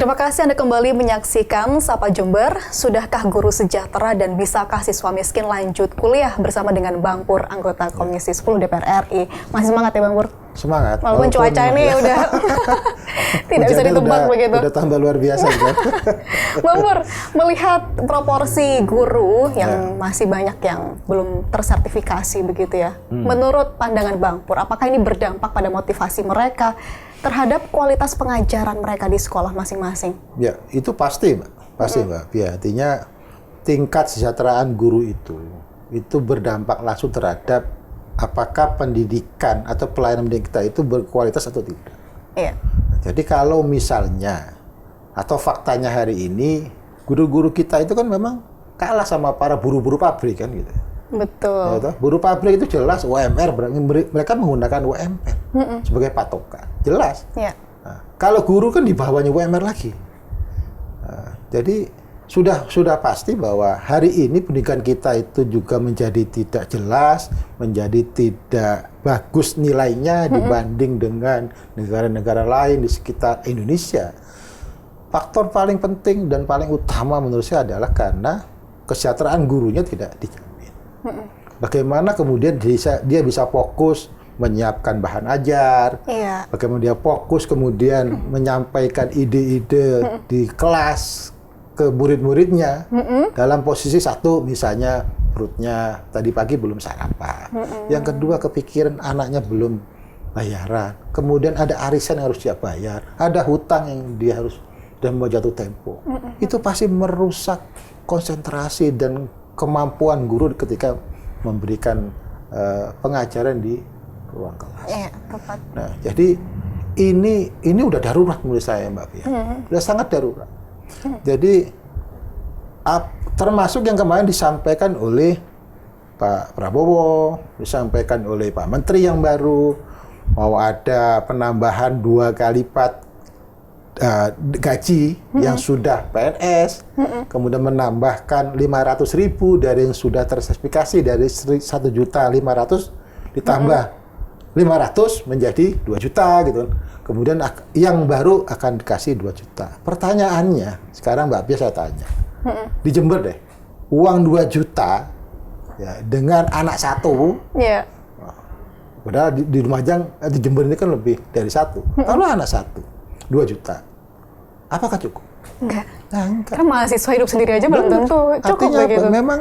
Terima kasih Anda kembali menyaksikan Sapa Jember. Sudahkah guru sejahtera dan bisakah siswa miskin lanjut kuliah bersama dengan Bang Pur, anggota Komisi 10 DPR RI. Masih semangat ya Bang Pur? Semangat. Walaupun cuaca ini udah tidak bisa ditebak begitu. Udah tambah luar biasa. Bang Pur, melihat proporsi guru yang masih banyak yang belum tersertifikasi begitu ya. Menurut pandangan Bang Pur, apakah ini berdampak pada motivasi mereka terhadap kualitas pengajaran mereka di sekolah masing-masing? Ya, itu pasti, Mbak. Pasti, Mbak. Ya, artinya tingkat kesejahteraan guru itu berdampak langsung terhadap apakah pendidikan atau pelayanan pendidikan kita itu berkualitas atau tidak. Iya. Jadi kalau misalnya atau faktanya hari ini guru-guru kita itu kan memang kalah sama para buruh-buruh pabrik kan gitu. Betul. Ya, buruh pabrik itu jelas UMR, mereka menggunakan UMR sebagai patokan, jelas. Ya. Nah, kalau guru kan di bawahnya UMR lagi. Nah, jadi sudah pasti bahwa hari ini pendidikan kita itu juga menjadi tidak jelas, menjadi tidak bagus nilainya dibanding dengan negara-negara lain di sekitar Indonesia. Faktor paling penting dan paling utama menurut saya adalah karena kesejahteraan gurunya tidak dijamin. Bagaimana kemudian dia bisa fokus menyiapkan bahan ajar, bagaimana dia fokus kemudian menyampaikan ide-ide di kelas ke murid-muridnya dalam posisi satu, misalnya perutnya tadi pagi belum sarapan, yang kedua kepikiran anaknya belum bayaran, kemudian ada arisan yang harus dia bayar, ada hutang yang dia harus dan mau jatuh tempo, itu pasti merusak konsentrasi dan kemampuan guru ketika memberikan pengajaran di ruang kelas. Iya, tepat. Nah, jadi ini udah darurat menurut saya, Mbak Pia. Udah sangat darurat. Jadi termasuk yang kemarin disampaikan oleh Pak Prabowo, disampaikan oleh Pak Menteri yang baru, mau ada penambahan 2 kali lipat gaji yang sudah PNS, kemudian menambahkan 500.000 dari yang sudah tersertifikasi dari 1.500.000 ditambah 500 menjadi 2 juta gitu. Kemudian yang baru akan dikasih 2 juta. Pertanyaannya, sekarang Mbak Pia saya tanya. Di Jember deh, uang 2 juta ya, dengan anak 1. Iya. Padahal di Lumajang, di Jember ini kan lebih dari 1. Kalau anak 1, 2 juta. Apakah cukup? Enggak. Nah, enggak. Kan mahasiswa hidup sendiri aja belum tentu cukup artinya begitu. Memang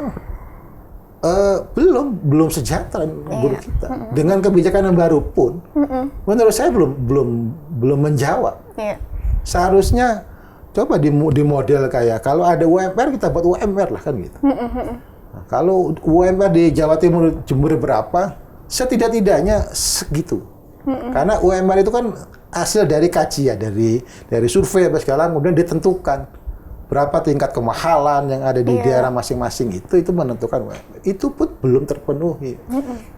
belum sejahtera guru kita. Dengan kebijakan yang baru pun, menurut saya belum menjawab. Iya. Seharusnya coba di model kayak kalau ada UMR kita buat UMR lah kan gitu. Nah, kalau UMR di Jawa Timur Jember berapa, setidak-tidaknya segitu. Karena UMR itu kan hasil dari kajian, dari survei apa segala, kemudian ditentukan berapa tingkat kemahalan yang ada di daerah masing-masing, itu menentukan UMR. Itu pun belum terpenuhi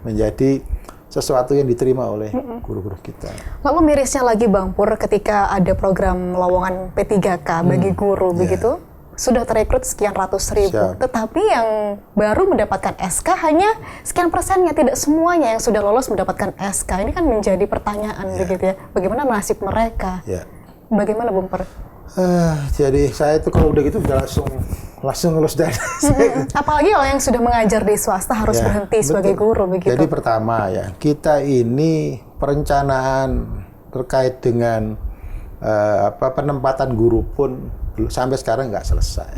menjadi sesuatu yang diterima oleh guru-guru kita. Lalu mirisnya lagi Bang Pur, ketika ada program lowongan P3K bagi guru begitu, sudah terekrut sekian ratus ribu, tetapi yang baru mendapatkan SK hanya sekian persennya, tidak semuanya yang sudah lolos mendapatkan SK. Ini kan menjadi pertanyaan begitu ya, bagaimana nasib mereka? Bagaimana Bang Pur? Jadi saya itu kalau udah gitu udah langsung lulus dari apalagi kalau yang sudah mengajar di swasta harus berhenti sebagai guru begitu. Jadi pertama ya, kita ini perencanaan terkait dengan penempatan guru pun sampai sekarang nggak selesai.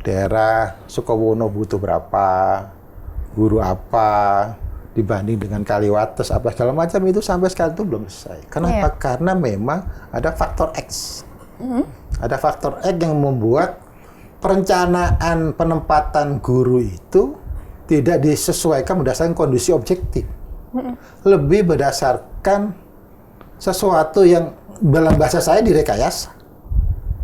Daerah Sukowono butuh berapa, guru apa, dibanding dengan Kaliwates apa segala macam, itu sampai sekarang itu belum selesai. Kenapa? Karena memang ada faktor X. Ada faktor X yang membuat perencanaan penempatan guru itu tidak disesuaikan berdasarkan kondisi objektif. Lebih berdasarkan sesuatu yang dalam bahasa saya direkayasa.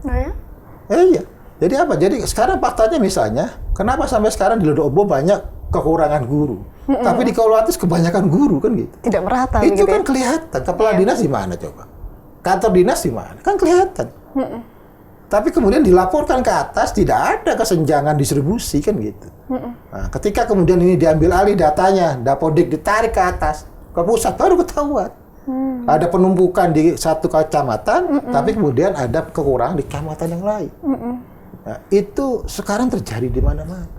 Iya. Jadi apa? Jadi sekarang faktanya misalnya, kenapa sampai sekarang di Lodobo banyak kekurangan guru, tapi di Kaliwates kebanyakan guru kan gitu. Tidak merata. Itu gitu kan kelihatan. Kepala dinas di mana coba? Kantor dinas di mana? Kan kelihatan. Tapi kemudian dilaporkan ke atas, tidak ada kesenjangan distribusi kan gitu. Nah, ketika kemudian ini diambil alih datanya, Dapodik ditarik ke atas, ke pusat, baru ketahuan. Ada penumpukan di satu kecamatan, tapi kemudian ada kekurangan di kecamatan yang lain. Nah, itu sekarang terjadi di mana-mana.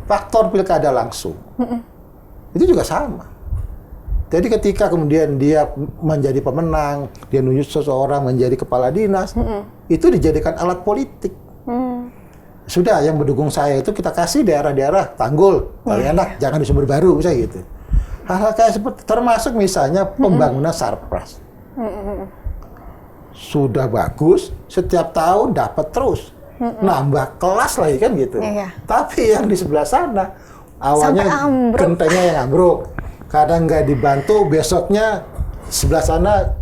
Faktor pilkada langsung, itu juga sama. Jadi ketika kemudian dia menjadi pemenang, dia nunjuk seseorang menjadi kepala dinas, itu dijadikan alat politik. Sudah, yang mendukung saya itu kita kasih daerah-daerah tanggul, paling enak, jangan di Sumber Baru, misalnya gitu. Hal-hal kayak seperti, termasuk misalnya pembangunan Sarpras. Sudah bagus, setiap tahun dapat terus. Nambah kelas lagi kan gitu. Tapi yang di sebelah sana, awalnya gentengnya yang ambruk. Kadang nggak dibantu, besoknya sebelah sana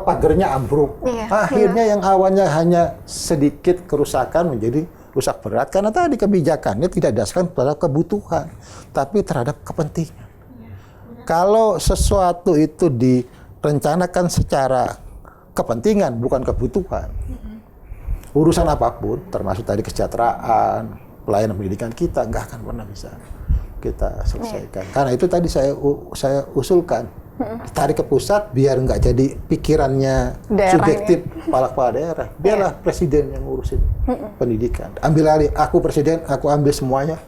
pagernya ambruk. Akhirnya yang awalnya hanya sedikit kerusakan menjadi rusak berat karena tadi kebijakannya tidak didasarkan pada kebutuhan, tapi terhadap kepentingan. Kalau sesuatu itu direncanakan secara kepentingan bukan kebutuhan, urusan apapun, termasuk tadi kesejahteraan, pelayanan pendidikan kita nggak akan pernah bisa kita selesaikan. Karena itu tadi saya usulkan tarik ke pusat biar nggak jadi pikirannya subjektif kepala daerah. Biarlah presiden yang ngurusin pendidikan. Ambil alih, aku presiden, aku ambil semuanya.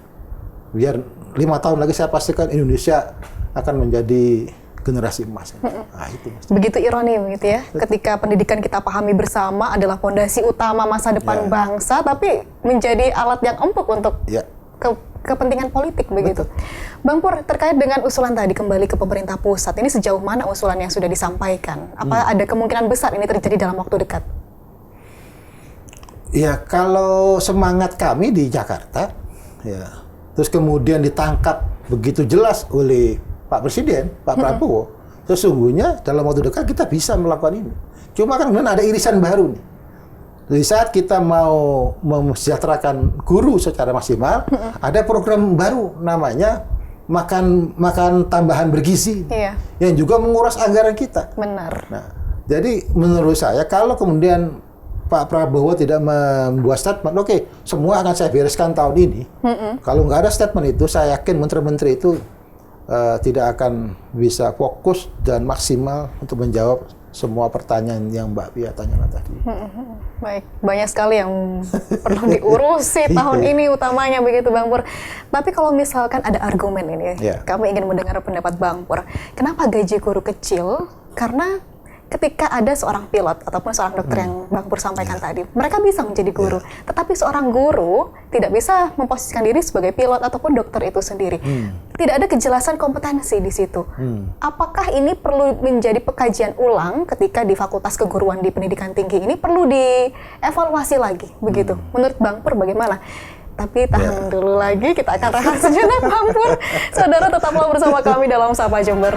Biar 5 tahun lagi saya pastikan Indonesia akan menjadi generasi emas. Nah, itu. Begitu ironi begitu ya. Ketika pendidikan kita pahami bersama adalah fondasi utama masa depan bangsa, tapi menjadi alat yang empuk untuk kepentingan politik begitu. Bang Pur, terkait dengan usulan tadi kembali ke pemerintah pusat, ini sejauh mana usulan yang sudah disampaikan? Apa ada kemungkinan besar ini terjadi dalam waktu dekat? Ya, kalau semangat kami di Jakarta, ya, terus kemudian ditangkap begitu jelas oleh Pak Presiden, Pak Prabowo, sesungguhnya dalam waktu dekat kita bisa melakukan ini. Cuma kan kemudian ada irisan baru nih. Di saat kita mau mesejahterakan guru secara maksimal, ada program baru namanya makan tambahan bergizi, yang juga menguras anggaran kita. Benar. Nah, jadi menurut saya kalau kemudian Pak Prabowo tidak membuat statement, oke, semua akan saya bereskan tahun ini. Kalau nggak ada statement itu, saya yakin menteri-menteri itu tidak akan bisa fokus dan maksimal untuk menjawab semua pertanyaan yang Mbak Pia tanyakan tadi. Baik, banyak sekali yang perlu diurusi tahun ini utamanya begitu Bang Pur. Tapi kalau misalkan ada argumen ini, kami ingin mendengar pendapat Bang Pur. Kenapa gaji guru kecil? Karena ketika ada seorang pilot ataupun seorang dokter yang Bang Pur sampaikan tadi, mereka bisa menjadi guru. Tetapi seorang guru tidak bisa memposisikan diri sebagai pilot ataupun dokter itu sendiri. Tidak ada kejelasan kompetensi di situ. Apakah ini perlu menjadi pekajian ulang ketika di Fakultas Keguruan di Pendidikan Tinggi ini perlu dievaluasi lagi, begitu? Menurut Bang Pur bagaimana? Tapi tahan dulu lagi, kita akan rehat sejenak Bang Pur. Saudara tetaplah bersama kami dalam Sapa Jember.